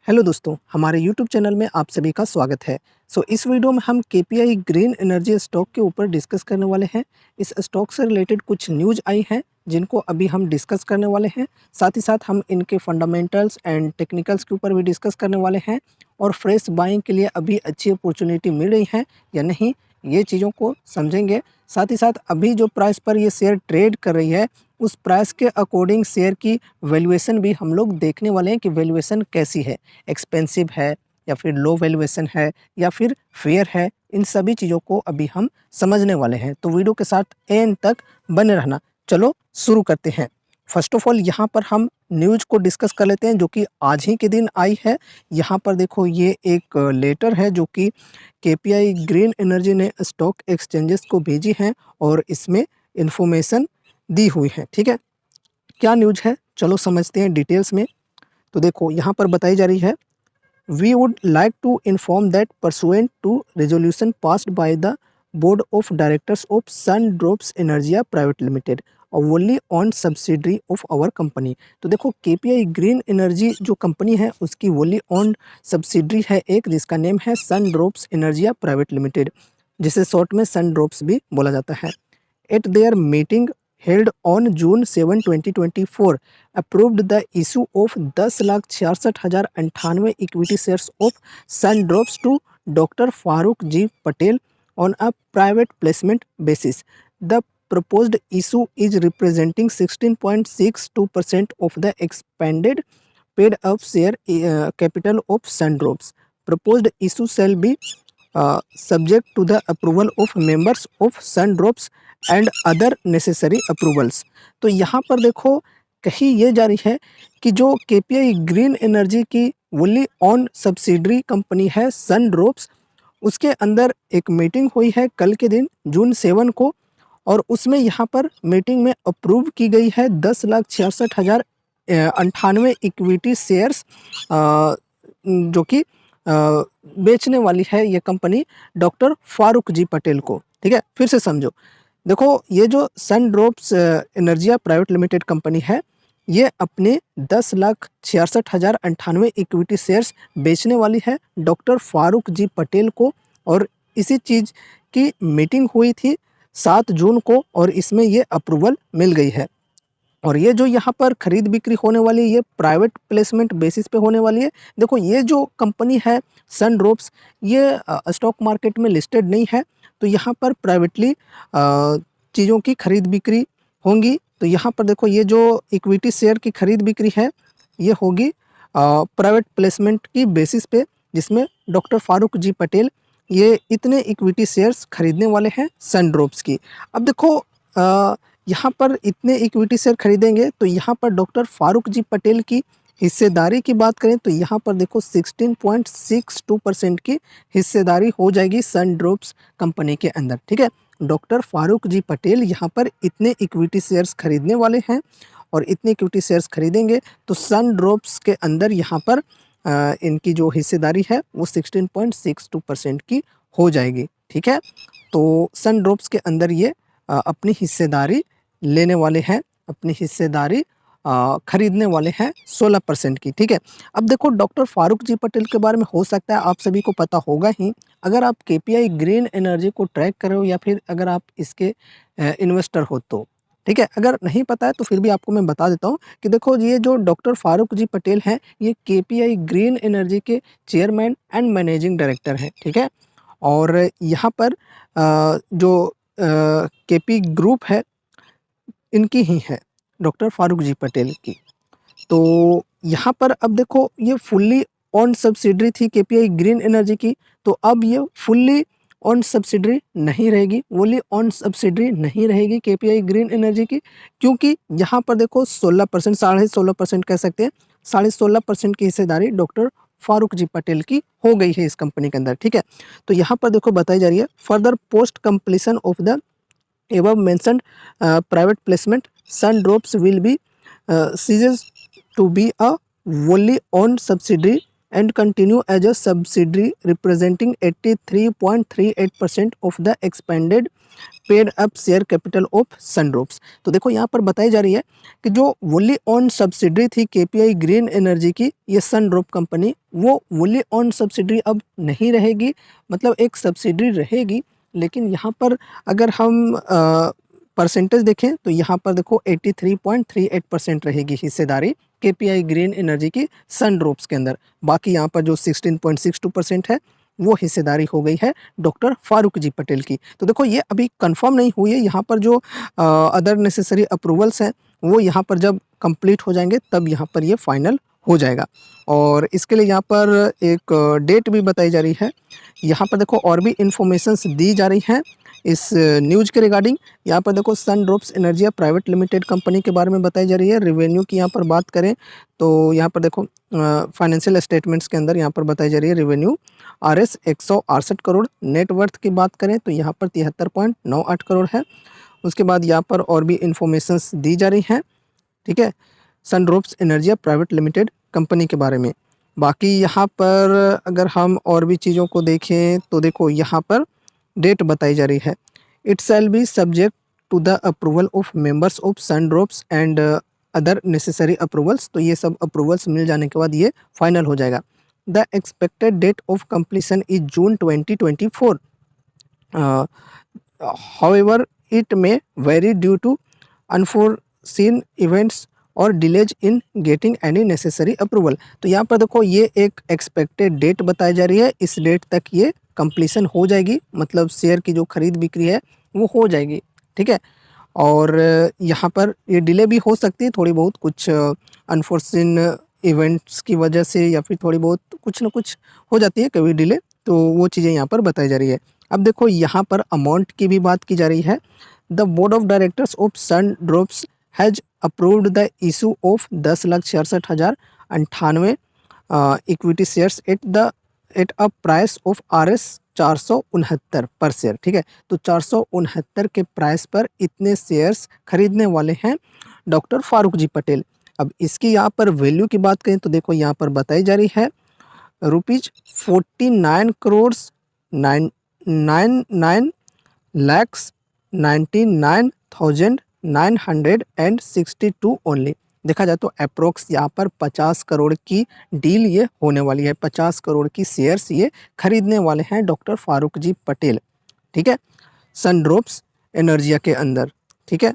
Hello दोस्तों, हमारे YouTube channel में आप सभी का स्वागत है। इस वीडियो में हम केपीआई ग्रीन एनर्जी स्टॉक के ऊपर डिस्कस करने वाले हैं। इस स्टॉक से रिलेटेड कुछ न्यूज़ आई हैं, जिनको अभी हम डिस्कस करने वाले हैं। साथ ही साथ हम इनके फंडामेंटल्स एंड टेक्निकल्स के ऊपर भी डिस्कस करने वाले हैं और फ्रेश बाइंग के लिए अभी अच्छी अपॉर्चुनिटी मिल रही है या नहीं, ये चीज़ों को समझेंगे। साथ ही साथ अभी जो प्राइस पर ये शेयर ट्रेड कर रही है, उस प्राइस के अकॉर्डिंग शेयर की वैल्यूएशन भी हम लोग देखने वाले हैं कि वैल्यूएशन कैसी है, एक्सपेंसिव है या फिर लो वैल्यूएशन है या फिर फेयर है। इन सभी चीज़ों को अभी हम समझने वाले हैं, तो वीडियो के साथ एंड तक बने रहना। चलो शुरू करते हैं। फर्स्ट ऑफ ऑल यहाँ पर हम न्यूज़ को डिस्कस कर लेते हैं, जो कि आज ही के दिन आई है। यहाँ पर देखो, ये एक लेटर है जो कि केपीआई ग्रीन एनर्जी ने स्टॉक एक्सचेंजेस को भेजी है और इसमें इंफॉर्मेशन दी हुई है। ठीक है, क्या न्यूज़ है चलो समझते हैं डिटेल्स में। तो देखो, यहाँ पर बताई जा रही है, we would like to inform that pursuant to resolution passed by the board of directors of Sundrops Energia Private Limited wholly owned subsidiary of our company. तो देखो, केपीआई ग्रीन एनर्जी जो कंपनी है उसकी वोली on subsidiary है एक, जिसका name है सन ड्रॉप्स एनर्जिया प्राइवेट लिमिटेड, जिसे शॉर्ट में सन ड्रॉप्स भी बोला जाता है। At their meeting held on June 7, 2024, approved the issue of 10,66,098 equity shares of Sundrops to Dr. Farooq G. Patel on a private placement basis. The proposed issue is representing 16.62% of the expanded paid-up share capital of Sundrops. Proposed issue shall be subject to the approval of members of Sundrops and other necessary approvals. तो यहाँ पर देखो, कही ये जा रही है कि जो केपीआई ग्रीन एनर्जी की वुली ऑन सब्सिडरी कंपनी है सनड्रॉप्स, उसके अंदर एक मीटिंग हुई है कल के दिन जून 7 को, और उसमें यहाँ पर मीटिंग में अप्रूव की गई है 10,66,098 इक्विटी शेयर्स, जो कि बेचने वाली है ये कंपनी डॉक्टर फारूक जी पटेल को। ठीक है, फिर से समझो। देखो, ये जो सन drops Energia Private limited company है, ये अपने 10,66,098 इक्विटी शेयर्स बेचने वाली है डॉक्टर फारूक जी पटेल को, और इसी चीज़ की मीटिंग हुई थी 7 जून को और इसमें ये अप्रूवल मिल गई है। और ये जो यहाँ पर खरीद बिक्री होने वाली है, ये प्राइवेट प्लेसमेंट बेसिस पे होने वाली है। देखो, ये जो कंपनी है सनड्रॉप्स, ये स्टॉक मार्केट में लिस्टेड नहीं है, तो यहाँ पर प्राइवेटली चीज़ों की खरीद बिक्री होंगी। तो यहाँ पर देखो, ये जो इक्विटी शेयर की खरीद बिक्री है, ये होगी प्राइवेट प्लेसमेंट की बेसिस पे, जिसमें डॉक्टर फारूक जी पटेल ये इतने इक्विटी शेयर्स खरीदने वाले हैं सनड्रॉप्स की। अब देखो, यहाँ पर इतने इक्विटी शेयर खरीदेंगे, तो यहाँ पर डॉक्टर फारूक जी पटेल की हिस्सेदारी की बात करें तो यहाँ पर देखो 16.62% की हिस्सेदारी हो जाएगी सनड्रॉप्स कंपनी के अंदर। ठीक है, डॉक्टर फारूक जी पटेल यहाँ पर इतने इक्विटी शेयर्स खरीदने वाले हैं, और इतने इक्विटी शेयर्स खरीदेंगे तो सनड्रॉप्स के अंदर यहाँ पर इनकी जो हिस्सेदारी है वो 16.62% की हो जाएगी। ठीक है, तो सनड्रॉप्स के अंदर ये अपनी हिस्सेदारी लेने वाले हैं, अपनी हिस्सेदारी खरीदने वाले हैं 16% की। ठीक है, अब देखो, डॉक्टर फारूक जी पटेल के बारे में हो सकता है आप सभी को पता होगा ही, अगर आप केपीआई ग्रीन एनर्जी को ट्रैक कर रहे हो या फिर अगर आप इसके इन्वेस्टर हो तो। ठीक है, अगर नहीं पता है तो फिर भी आपको मैं बता देता हूँ कि देखो, ये जो डॉक्टर फारूक जी पटेल हैं, ये केपीआई ग्रीन एनर्जी के चेयरमैन एंड मैनेजिंग डायरेक्टर हैं। ठीक है, और यहाँ पर जो केपी ग्रुप है, इनकी ही है, डॉक्टर फारूक जी पटेल की। तो यहाँ पर अब देखो, ये फुल्ली ऑन सब्सिडरी थी केपीआई ग्रीन एनर्जी की, तो अब ये फुल्ली ऑन सब्सिडरी नहीं रहेगी, वोली ऑन सब्सिडरी नहीं रहेगी केपीआई ग्रीन एनर्जी की, क्योंकि यहाँ पर देखो 16%, 16.5% कह सकते हैं, 16.5% की हिस्सेदारी डॉक्टर फारूक जी पटेल की हो गई है इस कंपनी के अंदर। ठीक है, तो यहाँ पर देखो बताई जा रही है, further post completion of the above mentioned private placement, Sundrops will be ceases to be a wholly owned subsidiary and continue as a subsidiary representing 83.38% of the expanded paid up share capital of Sundrops. तो देखो यहाँ पर बताई जा रही है कि जो वुली ऑन सब्सिडरी थी केपीआई ग्रीन एनर्जी की, ये सनड्रॉप कंपनी, वो वुली ऑन सब्सिडरी अब नहीं रहेगी, मतलब एक सब्सिडरी रहेगी, लेकिन यहाँ पर अगर हम परसेंटेज देखें तो यहाँ पर देखो 83.38% रहेगी हिस्सेदारी केपीआई ग्रीन एनर्जी की सनड्रॉप्स के अंदर। बाकी यहाँ पर जो 16.62% है वो हिस्सेदारी हो गई है डॉक्टर फारूक जी पटेल की। तो देखो ये अभी कंफर्म नहीं हुई है, यहाँ पर जो अदर नेसेसरी अप्रूवल्स हैं वो यहाँ पर जब कंप्लीट हो जाएंगे तब यहाँ पर ये फाइनल हो जाएगा। और इसके लिए यहाँ पर एक डेट भी बताई जा रही है। यहाँ पर देखो और भी इंफॉर्मेशंस दी जा रही हैं इस न्यूज़ के रिगार्डिंग। यहाँ पर देखो सनड्रॉप्स एनर्जिया प्राइवेट लिमिटेड कंपनी के बारे में बताई जा रही है। रेवेन्यू की यहाँ पर बात करें तो यहाँ पर देखो फाइनेंशियल स्टेटमेंट्स के अंदर यहाँ पर बताई जा रही है revenue RS 168 crore. Net worth की बात करें तो यहाँ पर 73.98 करोड़ है। उसके बाद यहाँ पर और भी इंफॉर्मेशंस दी जा रही हैं, ठीक है, सनड्रॉप्स एनर्जिया प्राइवेट लिमिटेड कंपनी के बारे में। बाकी यहाँ पर अगर हम और भी चीज़ों को देखें तो देखो यहाँ पर डेट बताई जा रही है। It shall be subject to the approval of members of Sundrops and other necessary approvals. तो ये सब अप्रूवल्स मिल जाने के बाद ये फाइनल हो जाएगा। The expected date of completion is June 2024। However it may vary due to unforeseen events और delays in getting any necessary approval. तो यहाँ पर देखो ये एक एक्सपेक्टेड डेट बताई जा रही है, इस डेट तक ये कंप्लीशन हो जाएगी, मतलब शेयर की जो खरीद बिक्री है वो हो जाएगी, ठीक है। और यहाँ पर ये डिले भी हो सकती है थोड़ी बहुत, कुछ अनफोर्सीन इवेंट्स की वजह से या फिर थोड़ी बहुत कुछ ना कुछ हो जाती है कभी डिले, तो वो चीज़ें यहाँ पर बताई जा रही है। अब देखो यहाँ पर अमाउंट की भी बात की जा रही है। The board of directors of Sundrops has approved the issue of 10,66,098 equity shares at a price of RS 469 per share, ठीक है। तो 469 के प्राइस पर इतने शेयर्स खरीदने वाले हैं डॉक्टर फारूक जी पटेल। अब इसकी यहाँ पर वैल्यू की बात करें तो देखो यहाँ पर बताई जा रही है ₹49 करोड़ 99 lakhs 99,962 ओनली। देखा जाए तो अप्रोक्स यहाँ पर 50 करोड़ की डील ये होने वाली है, 50 करोड़ की शेयर्स ये खरीदने वाले हैं डॉक्टर फारूक जी पटेल, ठीक है, सनड्रॉप्स एनर्जिया के अंदर, ठीक है।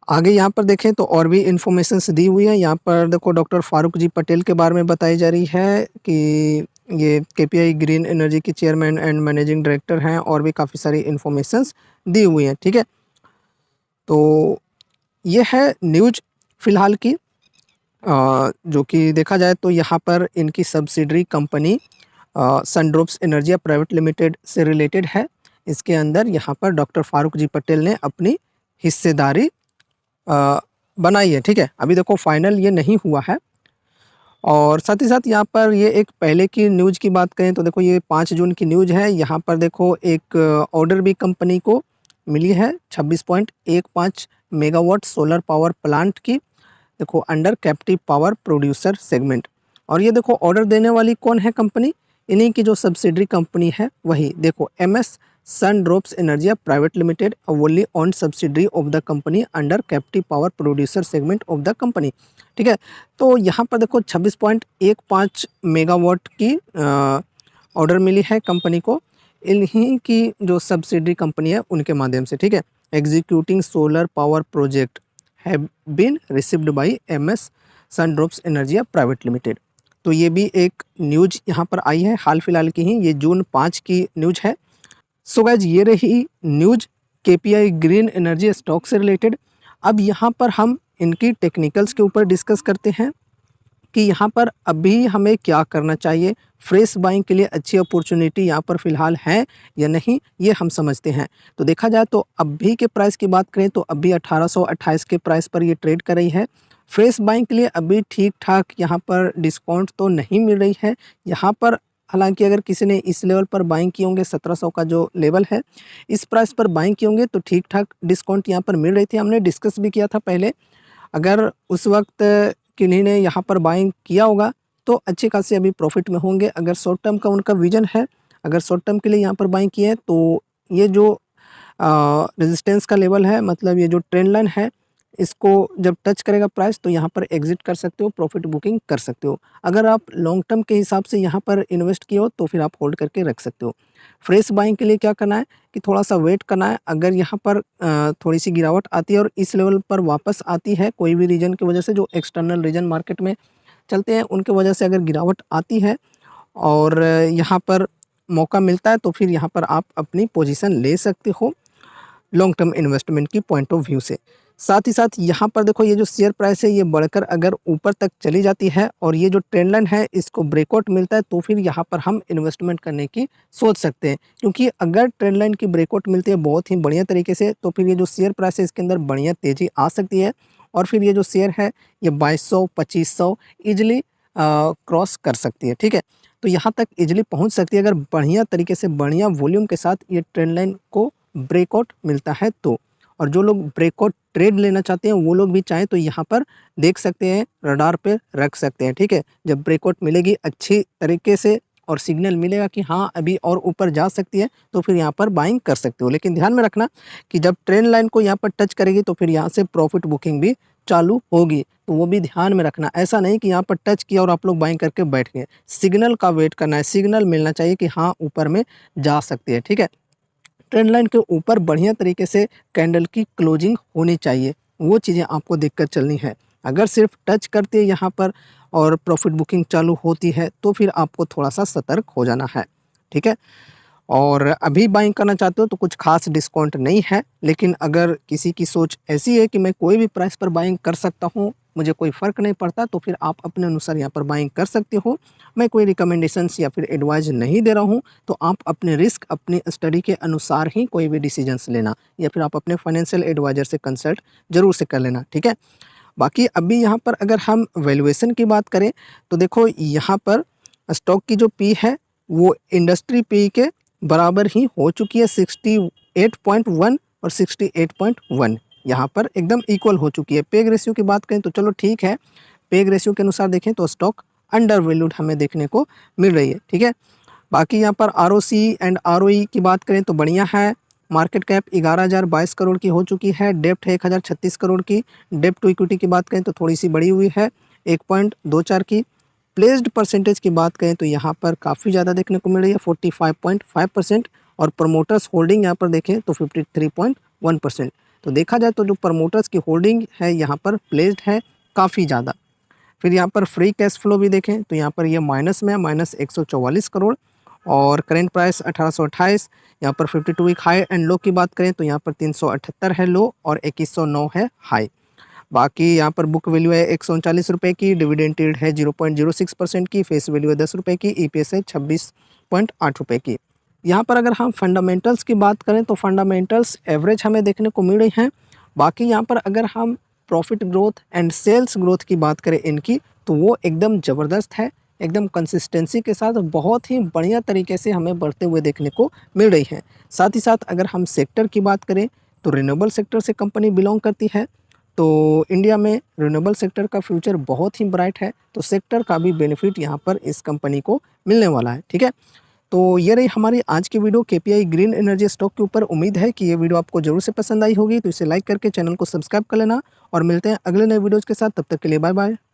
आगे यहाँ पर देखें तो और भी इंफॉर्मेशंस दी हुई है। यहाँ पर देखो डॉक्टर फारूक जी पटेल के बारे में बताई जा रही है कि ये केपीआई ग्रीन एनर्जी के चेयरमैन एंड मैनेजिंग डायरेक्टर हैं, और भी काफ़ी सारी इंफॉर्मेशंस दी हुई हैं, ठीक है। तो ये है न्यूज फ़िलहाल की, जो कि देखा जाए तो यहाँ पर इनकी subsidiary company सनड्रॉप्स Energia Private limited से रिलेटेड है। इसके अंदर यहाँ पर डॉक्टर फारूक जी पटेल ने अपनी हिस्सेदारी बनाई है, ठीक है। अभी देखो फाइनल ये नहीं हुआ है। और साथ ही साथ यहाँ पर ये एक पहले की न्यूज़ की बात करें तो देखो ये 5 जून की न्यूज़ है। यहाँ पर देखो एक ऑर्डर भी कंपनी को मिली है 26.15 मेगावाट सोलर पावर प्लांट की, देखो under captive power producer segment. और ये देखो ऑर्डर देने वाली कौन है कंपनी, इन्हीं की जो सब्सिडरी कंपनी है वही, देखो MS Sundrops Energia Private limited, अ वोली on subsidiary of the company under captive power producer segment of the company, ठीक है। तो यहाँ पर देखो 26.15 मेगावाट की ऑर्डर मिली है कंपनी को, इन्हीं की जो सब्सिडरी कंपनी है उनके माध्यम से, ठीक है। Executing solar power project have been received by MS Sundrops Energia Private Limited. तो ये भी एक न्यूज़ यहाँ पर आई है हाल फिलहाल की ही, ये जून 5 की न्यूज़ है। सो गाइज ये रही news KPI green energy stock से रिलेटेड। अब यहाँ पर हम इनकी टेक्निकल्स के ऊपर डिस्कस करते हैं कि यहाँ पर अभी हमें क्या करना चाहिए, फ्रेश बाइंग के लिए अच्छी अपॉर्चुनिटी यहाँ पर फ़िलहाल है या नहीं, ये हम समझते हैं। तो देखा जाए तो अभी के प्राइस की बात करें तो अभी 1828 के प्राइस पर ये ट्रेड कर रही है। फ्रेश बाइंग के लिए अभी ठीक ठाक यहाँ पर डिस्काउंट तो नहीं मिल रही है यहाँ पर। हालांकि अगर किसी ने इस लेवल पर बाइंग किए होंगे, 1700 का जो लेवल है, इस प्राइस पर बाइंग किए होंगे तो ठीक ठाक डिस्काउंट यहाँ पर मिल रही थी। हमने डिस्कस भी किया था पहले, अगर उस वक्त किन्हीं ने यहाँ पर बाइंग किया होगा तो अच्छी खासी अभी प्रॉफिट में होंगे। अगर शॉर्ट टर्म का उनका विज़न है, अगर शॉर्ट टर्म के लिए यहाँ पर बाइंग किए हैं तो ये जो रेजिस्टेंस का लेवल है, मतलब ये जो ट्रेंड लाइन है, इसको जब टच करेगा प्राइस तो यहाँ पर एग्जिट कर सकते हो, प्रॉफिट बुकिंग कर सकते हो। अगर आप लॉन्ग टर्म के हिसाब से यहाँ पर इन्वेस्ट किए हो तो फिर आप होल्ड करके रख सकते हो। फ्रेश बाइंग के लिए क्या करना है कि थोड़ा-सा वेट करना है। अगर यहाँ पर थोड़ी-सी गिरावट आती है और इस लेवल पर वापस आती है, कोई भी रीज़न की वजह से, जो एक्सटर्नल रीज़न मार्केट में चलते हैं उनकी वजह से अगर गिरावट आती है और यहाँ पर मौका मिलता है तो फिर यहाँ पर आप अपनी पोजीशन ले सकते हो लॉन्ग टर्म इन्वेस्टमेंट की पॉइंट ऑफ व्यू से। साथ ही साथ यहाँ पर देखो, ये जो शेयर प्राइस है ये बढ़कर अगर ऊपर तक चली जाती है और ये जो ट्रेंड लाइन है इसको ब्रेकआउट मिलता है तो फिर यहाँ पर हम इन्वेस्टमेंट करने की सोच सकते हैं। क्योंकि अगर ट्रेंड लाइन की ब्रेकआउट मिलती है बहुत ही बढ़िया तरीके से तो फिर ये जो शेयर प्राइस है इसके अंदर बढ़िया तेज़ी आ सकती है और फिर ये जो शेयर है ये 2200-2500 ईजिली क्रॉस कर सकती है। ठीक है, तो यहाँ तक ईजिली पहुँच सकती है अगर बढ़िया तरीके से, बढ़िया वॉल्यूम के साथ ये ट्रेंड लाइन को ब्रेकआउट मिलता है तो। और जो लोग ब्रेकआउट ट्रेड लेना चाहते हैं वो लोग भी चाहें तो यहाँ पर देख सकते हैं, रडार पे रख सकते हैं। ठीक है, जब ब्रेकआउट मिलेगी अच्छी तरीके से और सिग्नल मिलेगा कि हाँ अभी और ऊपर जा सकती है तो फिर यहाँ पर बाइंग कर सकते हो। लेकिन ध्यान में रखना कि जब ट्रेंड लाइन को यहाँ पर टच करेगी तो फिर यहाँ से प्रॉफिट बुकिंग भी चालू होगी, तो वो भी ध्यान में रखना। ऐसा नहीं कि यहाँ पर टच किया और आप लोग बाइंग करके बैठ गए। सिग्नल का वेट करना है, सिग्नल मिलना चाहिए कि हाँ ऊपर में जा सकती है। ठीक है, ट्रेंड लाइन के ऊपर बढ़िया तरीके से कैंडल की क्लोजिंग होनी चाहिए, वो चीज़ें आपको देखकर चलनी है। अगर सिर्फ टच करते यहाँ पर और प्रॉफिट बुकिंग चालू होती है तो फिर आपको थोड़ा-सा सतर्क हो जाना है। ठीक है? और अभी बाइंग करना चाहते हो तो कुछ खास डिस्काउंट नहीं है, लेकिन अगर किसी की सोच ऐसी है कि मैं कोई भी प्राइस पर बाइंग कर सकता हूँ, मुझे कोई फ़र्क नहीं पड़ता, तो फिर आप अपने अनुसार यहाँ पर बाइंग कर सकते हो। मैं कोई रिकमेंडेशंस या फिर एडवाइस नहीं दे रहा हूँ, तो आप अपने रिस्क, अपनी स्टडी के अनुसार ही कोई भी डिसीजंस लेना या फिर आप अपने फाइनेंशियल एडवाइज़र से कंसल्ट ज़रूर से कर लेना। ठीक है? बाकी अभी यहाँ पर अगर हम वैल्यूएशन की बात करें, तो देखो यहाँ पर स्टॉक की जो पी है, वो इंडस्ट्री पी के बराबर ही हो चुकी है, 68.1 और 68.1 यहाँ पर एकदम इक्वल हो चुकी है। पेग रेशियो की बात करें तो चलो ठीक है, पेग रेशियो के अनुसार देखें तो स्टॉक अंडर वैल्यूड हमें देखने को मिल रही है। ठीक है, बाकी यहाँ पर आरओसी एंड आरओई की बात करें तो बढ़िया है। मार्केट कैप 11,022 करोड़ की हो चुकी है, डेप्ट है 1,036 करोड़ की। डेप्ट टू इक्विटी की बात करें तो थोड़ी सी बढ़ी हुई है, 1.24 की। प्लेस्ड परसेंटेज की बात करें तो यहाँ पर काफ़ी ज़्यादा देखने को मिल रही है, 45.5%। और प्रमोटर्स होल्डिंग यहाँ पर देखें तो 53.1%। तो देखा जाए तो जो प्रमोटर्स की होल्डिंग है यहाँ पर प्लेस्ड है काफ़ी ज़्यादा। फिर यहाँ पर फ्री कैश फ्लो भी देखें तो यहाँ पर ये माइनस में है, -144 करोड़। और करेंट प्राइस 1828। यहाँ पर 52 वीक हाई एंड लो की बात करें तो यहाँ पर 378 है लो और 2109 है हाई। बाकी यहाँ पर बुक वैल्यू है 139 रुपये की, डिविडेंड यील्ड है 0.06% की, फेस वैल्यू है 10 रुपये की, ईपीएस है 26.8 रुपये की। यहाँ पर अगर हम फंडामेंटल्स की बात करें तो फंडामेंटल्स एवरेज हमें देखने को मिल रही हैं। बाकी यहाँ पर अगर हम profit growth and sales growth की बात करें इनकी, तो वो एकदम ज़बरदस्त है, एकदम कंसिस्टेंसी के साथ बहुत ही बढ़िया तरीके से हमें बढ़ते हुए देखने को मिल रही है। साथ ही साथ अगर हम सेक्टर की बात करें तो रिन्यूएबल सेक्टर से कंपनी बिलोंग करती है, तो इंडिया में रिन्यूएबल सेक्टर का फ्यूचर बहुत ही ब्राइट है, तो सेक्टर का भी बेनिफिट यहाँ पर इस कंपनी को मिलने वाला है। ठीक है, तो ये रही हमारी आज की video KPI green energy stock के ऊपर। उम्मीद है कि ये वीडियो आपको जरूर से पसंद आई होगी, तो इसे लाइक करके चैनल को सब्सक्राइब कर लेना और मिलते हैं अगले नए वीडियोज़ के साथ। तब तक के लिए बाय बाय।